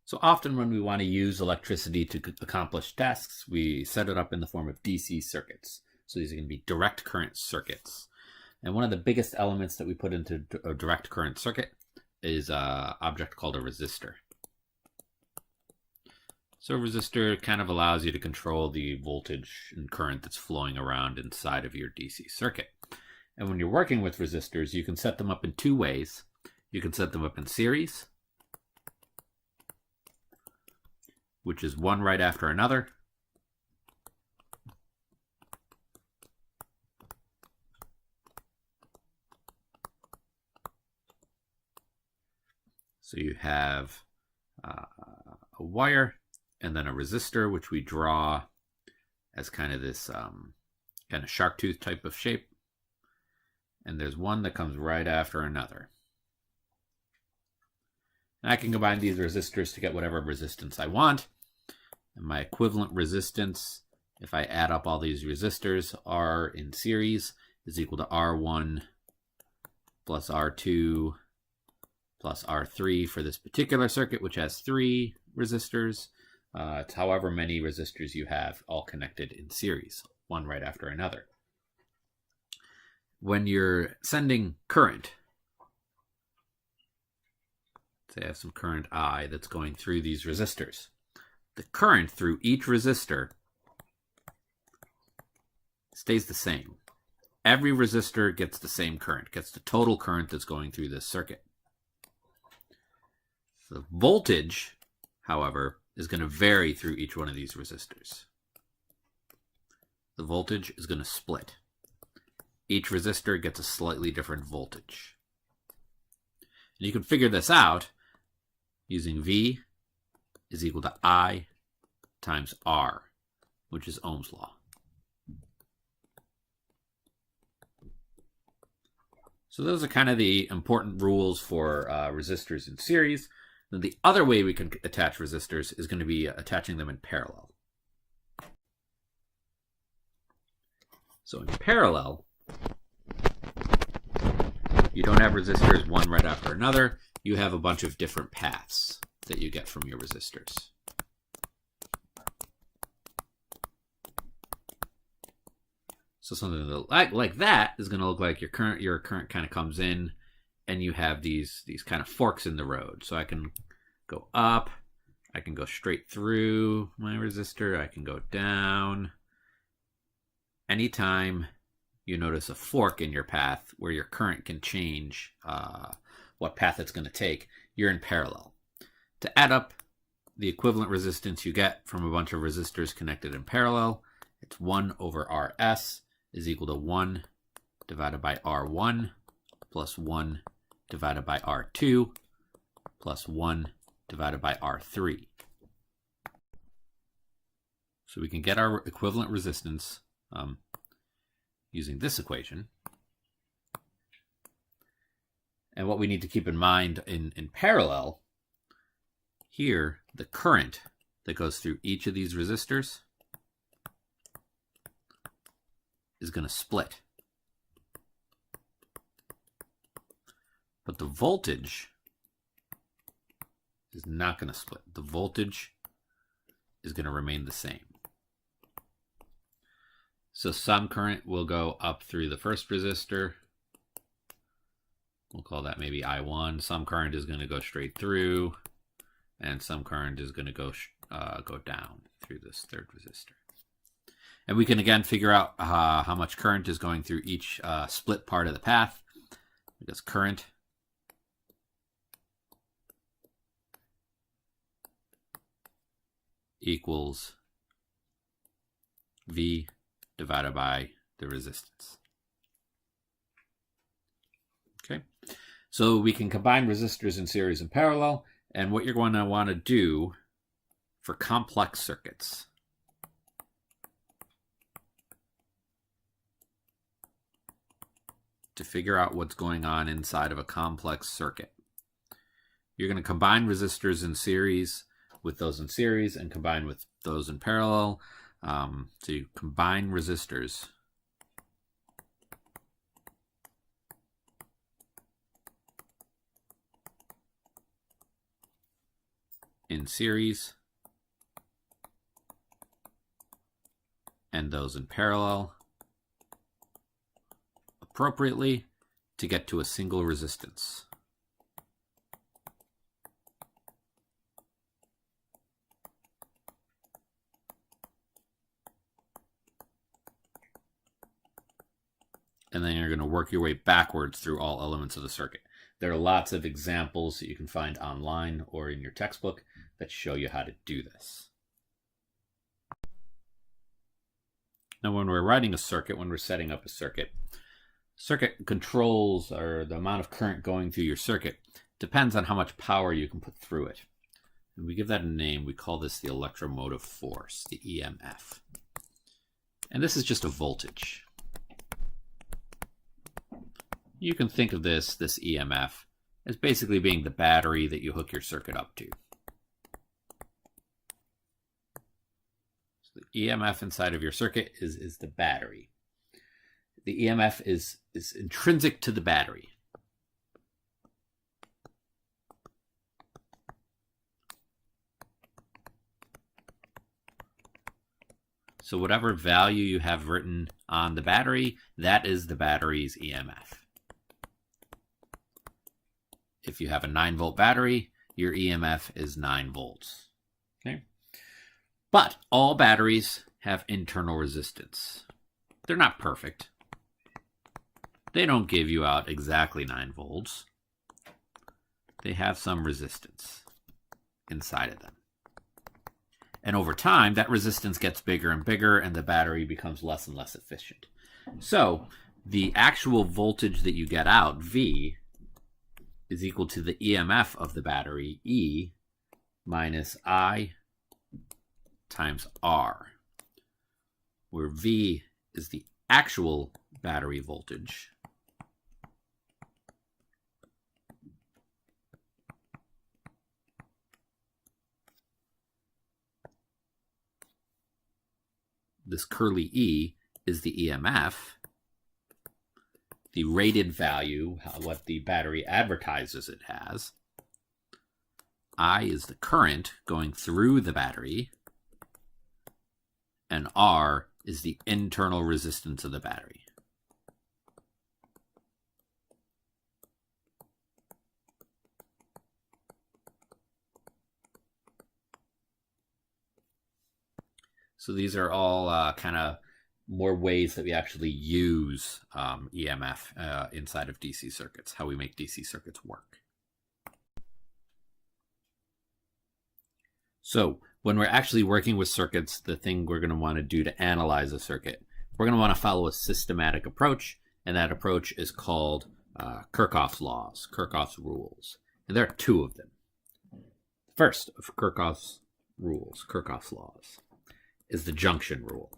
So often when we want to use electricity to accomplish tasks, we set it up in the form of DC circuits. So these are going to be direct current circuits. And one of the biggest elements that we put into a direct current circuit is an object called a resistor. So a resistor kind of allows you to control the voltage and current that's flowing around inside of your DC circuit. And when you're working with resistors, you can set them up in two ways. You can set them up in series, which is one right after another. So you have a wire and then a resistor, which we draw as kind of this kind of shark tooth type of shape. And there's one that comes right after another. And I can combine these resistors to get whatever resistance I want. And my equivalent resistance, if I add up all these resistors, R in series is equal to R1 plus R2 plus R3 for this particular circuit, which has 3 resistors. It's however many resistors you have all connected in series, one right after another. When you're sending current, say I have some current I that's going through these resistors. The current through each resistor stays the same. Every resistor gets the same current, gets the total current that's going through this circuit. The voltage, however, is going to vary through each one of these resistors. The voltage is going to split. Each resistor gets a slightly different voltage. And you can figure this out using V is equal to I times R, which is Ohm's law. So those are kind of the important rules for resistors in series. Then the other way we can attach resistors is going to be attaching them in parallel. So in parallel, you don't have resistors one right after another. You have a bunch of different paths that you get from your resistors. So something like that is going to look like your current kind of comes in, and you have these kind of forks in the road. So I can go up, I can go straight through my resistor, I can go down. Anytime you notice a fork in your path where your current can change what path it's going to take, you're in parallel. To add up the equivalent resistance you get from a bunch of resistors connected in parallel, it's 1 over Rs is equal to 1 divided by R1 plus 1 divided by R2 plus 1 divided by R3. So we can get our equivalent resistance using this equation. And what we need to keep in mind in parallel, here the current that goes through each of these resistors is going to split. But the voltage is not going to split. The voltage is going to remain the same. So some current will go up through the first resistor. We'll call that maybe I1. Some current is going to go straight through, and some current is going to go down through this third resistor. And we can again figure out how much current is going through each split part of the path, because current equals V divided by the resistance. Okay, so we can combine resistors in series and parallel, and what you're going to want to do for complex circuits to figure out what's going on inside of a complex circuit, you're going to combine resistors in series with those in series and combine with those in parallel. So you combine resistors in series and those in parallel appropriately to get to a single resistance. And then you're going to work your way backwards through all elements of the circuit. There are lots of examples that you can find online or in your textbook that show you how to do this. Now, when we're writing a circuit, when we're setting up a circuit controls, or the amount of current going through your circuit, depends on how much power you can put through it. And we give that a name. We call this the electromotive force, the EMF. And this is just a voltage. You can think of this EMF as basically being the battery that you hook your circuit up to. So the EMF inside of your circuit is the battery. The EMF is intrinsic to the battery. So whatever value you have written on the battery, that is the battery's EMF. If you have a 9-volt battery, your EMF is 9 volts. Okay? But all batteries have internal resistance. They're not perfect. They don't give you out exactly 9 volts. They have some resistance inside of them. And over time, that resistance gets bigger and bigger, and the battery becomes less and less efficient. So the actual voltage that you get out, V, is equal to the EMF of the battery, E, minus I times R, where V is the actual battery voltage, this curly E is the EMF, the rated value, what the battery advertises it has. I is the current going through the battery, and R is the internal resistance of the battery. So these are all kind of more ways that we actually use EMF inside of DC circuits, how we make DC circuits work. So when we're actually working with circuits, the thing we're going to want to do to analyze a circuit, we're going to want to follow a systematic approach, and that approach is called Kirchhoff's laws, Kirchhoff's rules. And there are 2 of them. First of Kirchhoff's rules, Kirchhoff's laws, is the junction rule.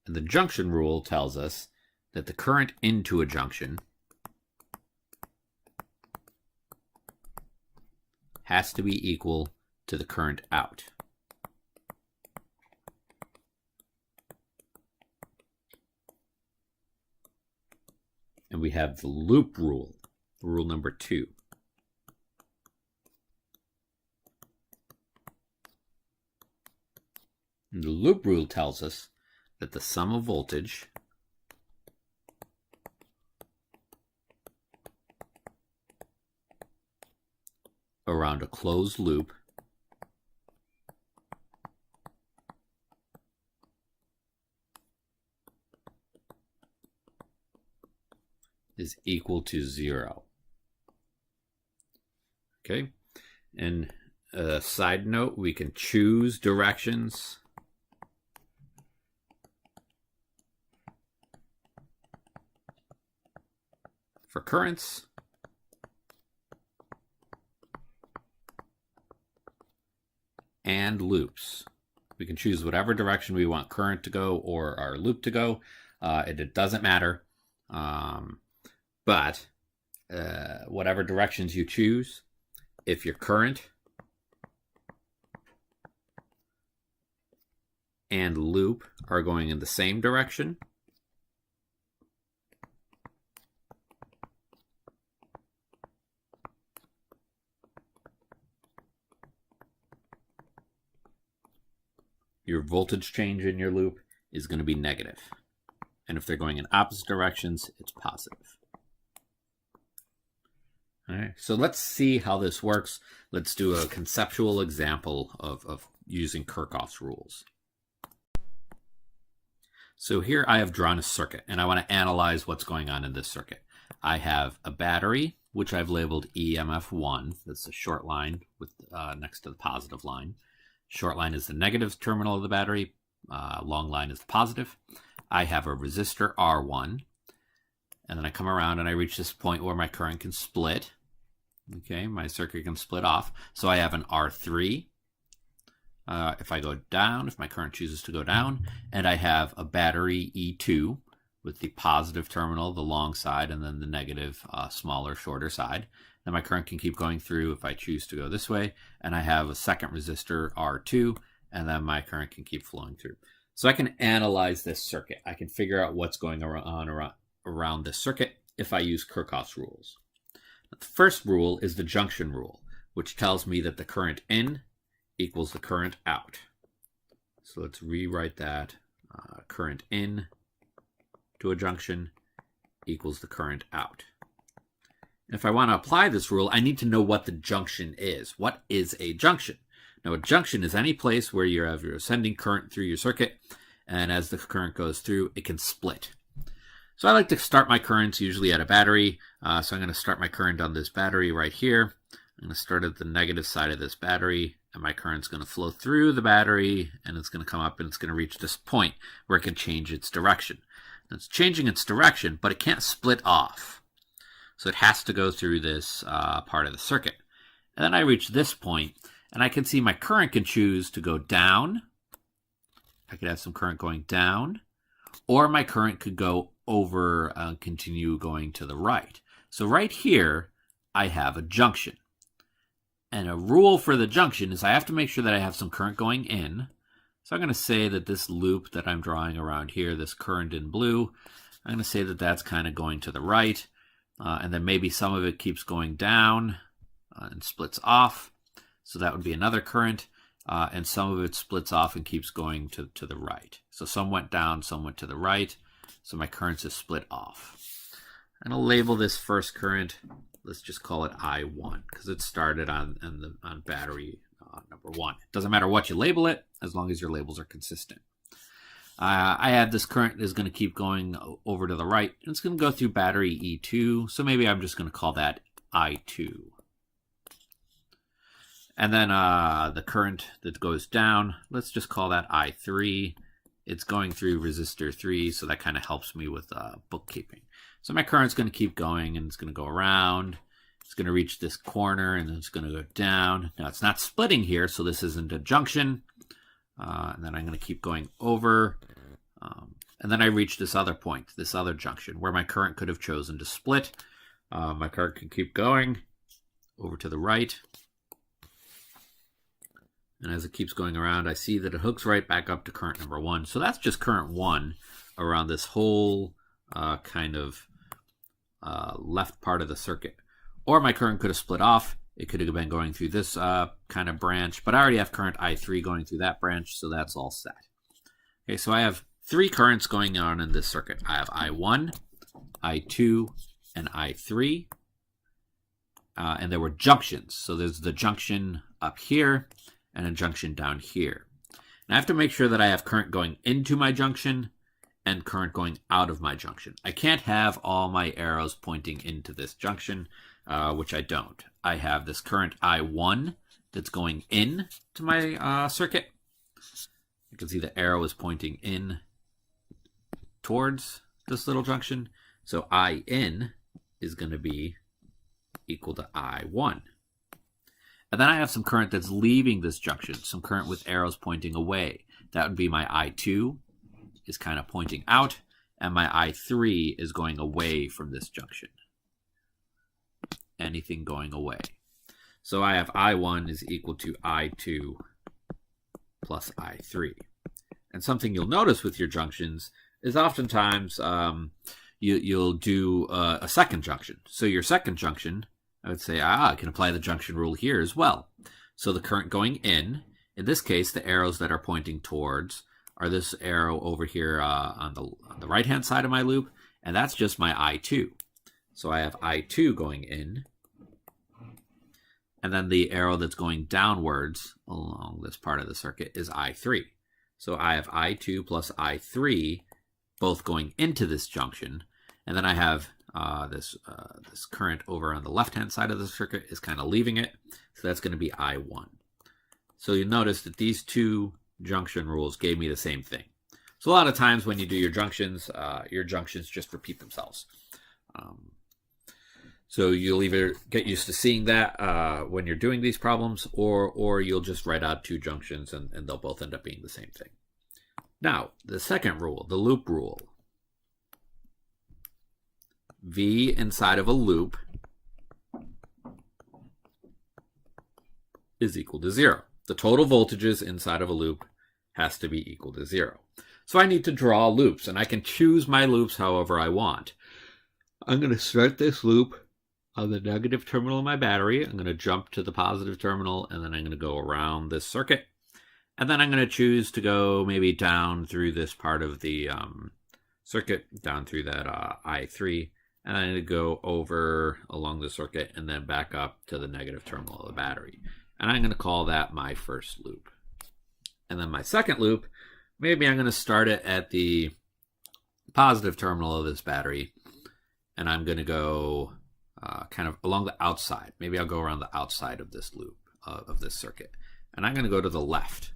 And the junction rule tells us that the current into a junction has to be equal to the current out. And we have the loop rule, rule number 2. And the loop rule tells us that the sum of voltage around a closed loop is equal to 0. Okay, and a side note, we can choose directions for currents and loops. We can choose whatever direction we want current to go or our loop to go. It doesn't matter. But whatever directions you choose, if your current and loop are going in the same direction, voltage change in your loop is going to be negative. And if they're going in opposite directions, it's positive. All right, so let's see how this works. Let's do a conceptual example of using Kirchhoff's rules. So here I have drawn a circuit, and I want to analyze what's going on in this circuit. I have a battery, which I've labeled EMF1. That's a short line with next to the positive line. Short line is the negative terminal of the battery. Long line is the positive. I have a resistor R1. And then I come around and I reach this point where my current can split. Okay, my circuit can split off. So I have an R3. If I go down, if my current chooses to go down, and I have a battery E2 with the positive terminal, the long side, and then the negative, smaller, shorter side. Then my current can keep going through if I choose to go this way. And I have a second resistor R2, and then my current can keep flowing through. So I can analyze this circuit. I can figure out what's going on around this circuit if I use Kirchhoff's rules. The first rule is the junction rule, which tells me that the current in equals the current out. So let's rewrite that. Current in to a junction equals the current out. If I want to apply this rule, I need to know what the junction is. What is a junction? Now, a junction is any place where you have your ascending current through your circuit, and as the current goes through, it can split. So I like to start my currents usually at a battery. So I'm going to start my current on this battery right here. I'm going to start at the negative side of this battery, and my current's going to flow through the battery, and it's going to come up, and it's going to reach this point where it can change its direction. And it's changing its direction, but it can't split off. So it has to go through this part of the circuit. And then I reach this point, and I can see my current can choose to go down. I could have some current going down, or my current could go over and continue going to the right. So right here, I have a junction. And a rule for the junction is I have to make sure that I have some current going in. So I'm going to say that this loop that I'm drawing around here, this current in blue, I'm going to say that that's kind of going to the right. And then maybe some of it keeps going down and splits off. So that would be another current. And some of it splits off and keeps going to the right. So some went down, some went to the right. So my currents is split off. I'm going to label this first current. Let's just call it I1 because it started on battery number 1. It doesn't matter what you label it as long as your labels are consistent. I have this current is going to keep going over to the right. And it's going to go through battery E2. So maybe I'm just going to call that I2. And then the current that goes down, let's just call that I3. It's going through resistor 3, so that kind of helps me with bookkeeping. So my current's going to keep going, and it's going to go around. It's going to reach this corner, and then it's going to go down. Now, it's not splitting here, so this isn't a junction. And then I'm going to keep going over. And then I reach this other point, this other junction, where my current could have chosen to split. My current can keep going over to the right. And as it keeps going around, I see that it hooks right back up to current number 1. So that's just current 1 around this whole kind of left part of the circuit. Or my current could have split off. It could have been going through this kind of branch. But I already have current I3 going through that branch, so that's all set. Okay, so I have 3 currents going on in this circuit. I have I1, I2, and I3. And there were junctions. So there's the junction up here and a junction down here. And I have to make sure that I have current going into my junction and current going out of my junction. I can't have all my arrows pointing into this junction, which I don't. I have this current I1 that's going in to my circuit. You can see the arrow is pointing in towards this little junction. So I in is going to be equal to I1. And then I have some current that's leaving this junction, some current with arrows pointing away. That would be my I2 is kind of pointing out, and my I3 is going away from this junction. Anything going away. So I have I1 is equal to I2 plus I3. And something you'll notice with your junctions is oftentimes you'll do a second junction. So your second junction, I would say, I can apply the junction rule here as well. So the current going in In this case, the arrows that are pointing towards are this arrow over here on the right-hand side of my loop, and that's just my I2. So I have I2 going in, and then the arrow that's going downwards along this part of the circuit is I3. So I have I2 plus I3 both going into this junction, and then I have this current over on the left-hand side of the circuit is kind of leaving it, so that's going to be I1. So you'll notice that these two junction rules gave me the same thing. So a lot of times when you do your junctions just repeat themselves. So you'll either get used to seeing that when you're doing these problems, or you'll just write out two junctions and they'll both end up being the same thing. Now, the second rule, the loop rule. V inside of a loop is equal to 0. The total voltages inside of a loop has to be equal to 0. So I need to draw loops, and I can choose my loops however I want. I'm going to start this loop on the negative terminal of my battery. I'm going to jump to the positive terminal, and then I'm going to go around this circuit. And then I'm going to choose to go maybe down through this part of the circuit, down through that I3, and I'm going to go over along the circuit and then back up to the negative terminal of the battery. And I'm going to call that my first loop. And then my second loop, maybe I'm going to start it at the positive terminal of this battery, and I'm going to go kind of along the outside. Maybe I'll go around the outside of this loop, of this circuit. And I'm going to go to the left.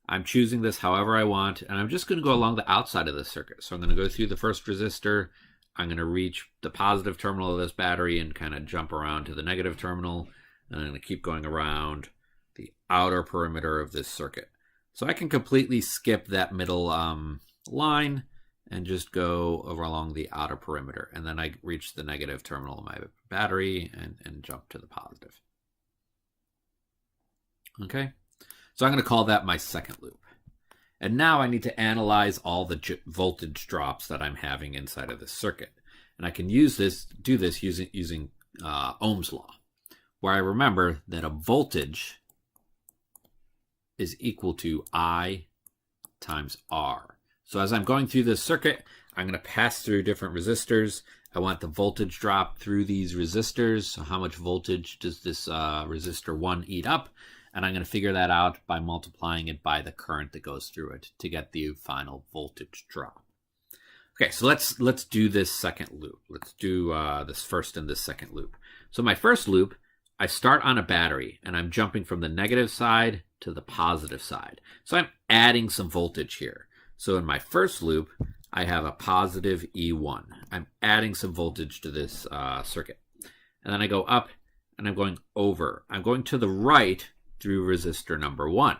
I'm choosing this however I want, and I'm just going to go along the outside of this circuit. So I'm going to go through the first resistor. I'm going to reach the positive terminal of this battery and kind of jump around to the negative terminal. And I'm going to keep going around the outer perimeter of this circuit. So I can completely skip that middle line and just go over along the outer perimeter. And then I reach the negative terminal of my battery and jump to the positive. Okay, so I'm going to call that my second loop. And now I need to analyze all the voltage drops that I'm having inside of this circuit. And I can do this using Ohm's law, where I remember that a voltage is equal to I times R. So as I'm going through this circuit, I'm going to pass through different resistors. I want the voltage drop through these resistors. So how much voltage does this resistor 1 eat up? And I'm going to figure that out by multiplying it by the current that goes through it to get the final voltage drop. Okay, so let's do this second loop. Let's do this first and this second loop. So my first loop, I start on a battery, and I'm jumping from the negative side to the positive side. So I'm adding some voltage here. So in my first loop, I have a positive E1. I'm adding some voltage to this circuit. And then I go up, and I'm going over. I'm going to the right through resistor number 1.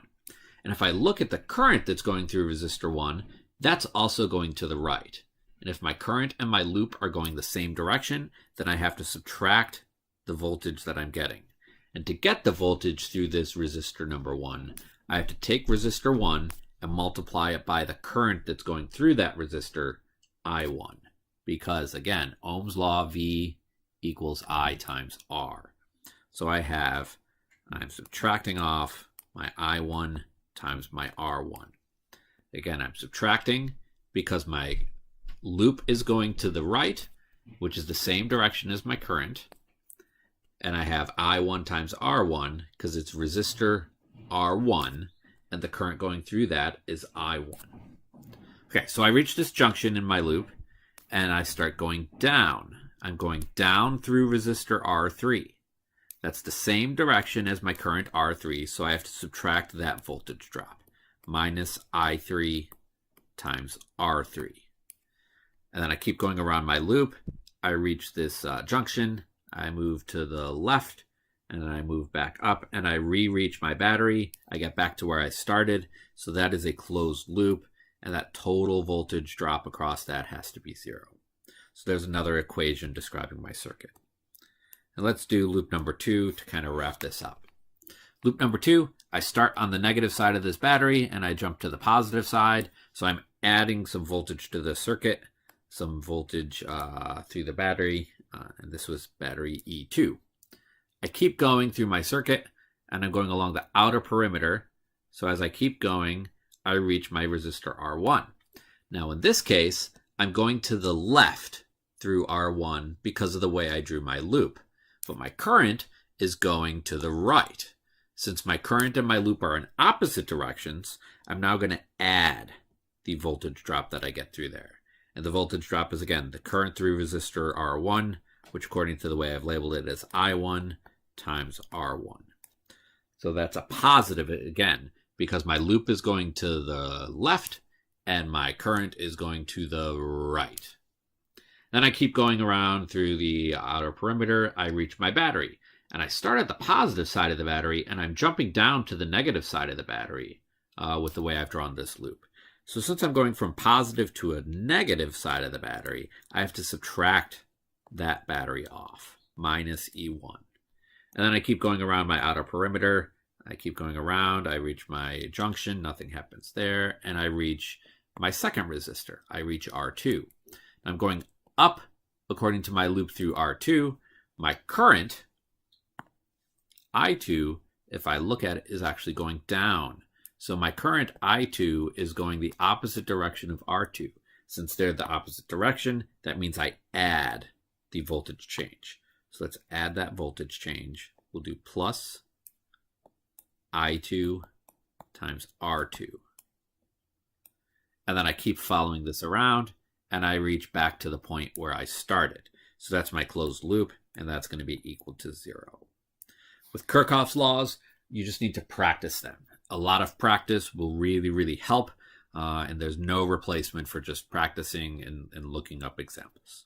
And if I look at the current that's going through resistor 1, that's also going to the right. And if my current and my loop are going the same direction, then I have to subtract the voltage that I'm getting. And to get the voltage through this resistor number 1, I have to take resistor 1 and multiply it by the current that's going through that resistor, I1. Because again, Ohm's law, V equals I times R. So I'm subtracting off my I1 times my R1. Again, I'm subtracting because my loop is going to the right, which is the same direction as my current. And I have I1 times R1 because it's resistor R1, and the current going through that is I1. Okay, so I reach this junction in my loop, and I start going down. I'm going down through resistor R3. That's the same direction as my current R3, so I have to subtract that voltage drop. Minus I3 times R3. And then I keep going around my loop. I reach this junction. I move to the left, and then I move back up, and I re-reach my battery. I get back to where I started, so that is a closed loop, and that total voltage drop across that has to be 0. So there's another equation describing my circuit. And let's do loop number 2 to kind of wrap this up. Loop number 2, I start on the negative side of this battery, and I jump to the positive side, so I'm adding some voltage to the circuit, some voltage through the battery, and this was battery E2. I keep going through my circuit, and I'm going along the outer perimeter. So as I keep going, I reach my resistor R1. Now in this case, I'm going to the left through R1 because of the way I drew my loop. But my current is going to the right. Since my current and my loop are in opposite directions, I'm now going to add the voltage drop that I get through there. And the voltage drop is, again, the current through resistor R1, which according to the way I've labeled it is I1 times R1. So that's a positive, again, because my loop is going to the left and my current is going to the right. Then I keep going around through the outer perimeter. I reach my battery. And I start at the positive side of the battery, and I'm jumping down to the negative side of the battery with the way I've drawn this loop. So since I'm going from positive to a negative side of the battery, I have to subtract that battery off, minus E1. And then I keep going around my outer perimeter. I keep going around. I reach my junction. Nothing happens there. And I reach my second resistor. I reach R2. I'm going up according to my loop through R2. My current, I2, if I look at it, is actually going down. So my current I2 is going the opposite direction of R2. Since they're the opposite direction, that means I add the voltage change. So let's add that voltage change. We'll do plus I2 times R2. And then I keep following this around, and I reach back to the point where I started. So that's my closed loop, and that's going to be equal to 0. With Kirchhoff's laws, you just need to practice them. A lot of practice will really, really help, and there's no replacement for just practicing and looking up examples.